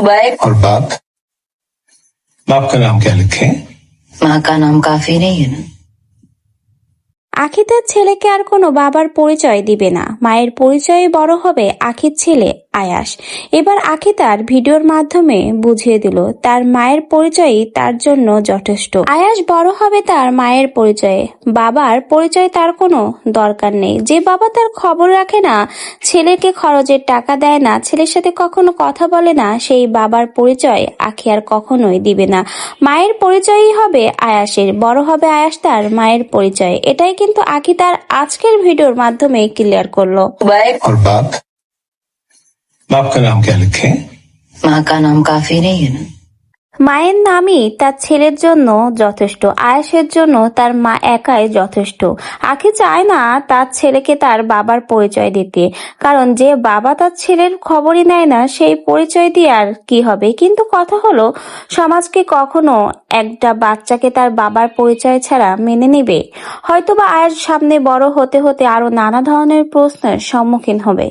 और बाप का नाम क्या लिखे? माँ का नाम काफी नहीं है ना? আখি তার ছেলেকে আর কোনো বাবার পরিচয় দিবে না। মায়ের পরিচয়ে বড় হবে আখির ছেলে আয়াস। এবার আখি তার ভিডিওর মাধ্যমে বুঝিয়ে দিল তার মায়ের পরিচয়ই তার জন্য যথেষ্ট। আয়াস বড় হবে তার মায়ের পরিচয়ে, বাবার পরিচয় তার কোনো দরকার নেই। যে বাবা তার খবর রাখে না, ছেলেকে খরচের টাকা দেয় না, ছেলের সাথে কখনো কথা বলে না, সেই বাবার পরিচয় আখি আর কখনোই দিবে না। মায়ের পরিচয়ই হবে আয়াসের, বড় হবে আয়াস তার মায়ের পরিচয়। এটাই কিন্তু আখি তার আজকের ভিডিওর মাধ্যমে ক্লিয়ার করলো। और बाप का नाम क्या लिखे? माँ का नाम काफी नहीं है ना? মায়ের নামই তার ছেলের জন্য যথেষ্ট, আয়েশের জন্য তার মা একাই যথেষ্ট। আখি চায় না তার ছেলেকে তার বাবার পরিচয় দিতে, কারণ যে বাবা তার ছেলের খবরই নেয় না, সেই পরিচয় দিয়ে আর কি হবে। কিন্তু কথা হলো, সমাজকে কখনো একটা বাচ্চাকে তার বাবার পরিচয় ছাড়া মেনে নিবে? হয়তোবা আয়েশ সামনে বড় হতে হতে আরো নানা ধরনের প্রশ্নের সম্মুখীন হবে,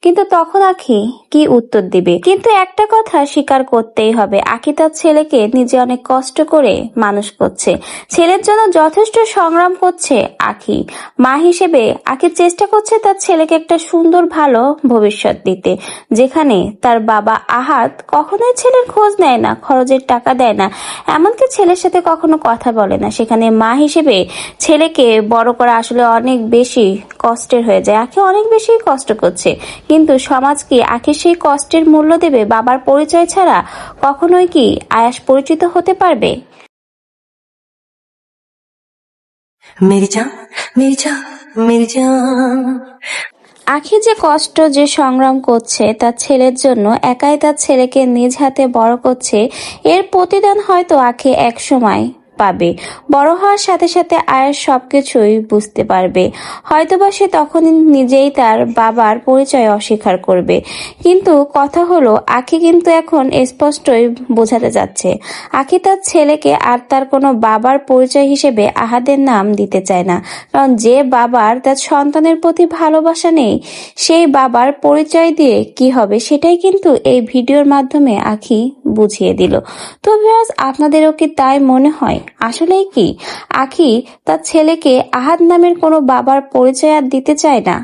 কিন্তু তখন আখি কি উত্তর দিবে? কিন্তু একটা কথা স্বীকার করতেই হবে, আখি তার ছেলেকে নিজে অনেক কষ্ট করে মানুষ করছে, ছেলের জন্য যথেষ্ট সংগ্রাম করছে আখি। মা হিসেবে আখি চেষ্টা করছে তার ছেলেকে একটা সুন্দর ভালো ভবিষ্যৎ দিতে, যেখানে তার বাবা আহাদ কখনোই ছেলের খোঁজ নেয় না, খরচের টাকা দেয় না, এমনকি ছেলের সাথে কখনো কথা বলে না। সেখানে মা হিসেবে ছেলেকে বড় করা আসলে অনেক বেশি কষ্টের হয়ে যায়। আখি অনেক বেশি কষ্ট করছে, কিন্তু সমাজ কি আখির সেই কষ্টের মূল্য দেবে? বাবার পরিচয় ছাড়া কখনোই কি আয়াস পরিচিত হতে পারবে? मेरी जान मेरी जान मेरी जान। আখি যে কষ্ট, যে সংগ্রাম করছে তার ছেলের জন্য, একাই তার ছেলেকে নিজ হাতে বড় করছে, এর প্রতিদান হয়তো আখি এক সময় পাবে। বড় হওয়ার সাথে সাথে আয়াস সবকিছুই বুঝতে পারবে। হয়তোবা সে তখন নিজেই তার বাবার পরিচয় অস্বীকার করবে। কিন্তু কথা হলো, আখি কিন্তু এখন স্পষ্টই বোঝাতে যাচ্ছে, আখি তার ছেলেকে আর তার কোনো বাবার পরিচয় হিসেবে আহাদের নাম দিতে চায় না। কারণ যে বাবার তার সন্তানের প্রতি ভালোবাসা নেই, সেই বাবার পরিচয় দিয়ে কি হবে, সেটাই কিন্তু এই ভিডিওর মাধ্যমে আখি বুঝিয়ে দিল। তো ভিউয়ার্স, আপনাদেরও কি তাই মনে হয়? আসলেই কি আখি তার ছেলেকে আহাদ নামের কোনো বাবার পরিচয় আর দিতে চায় না?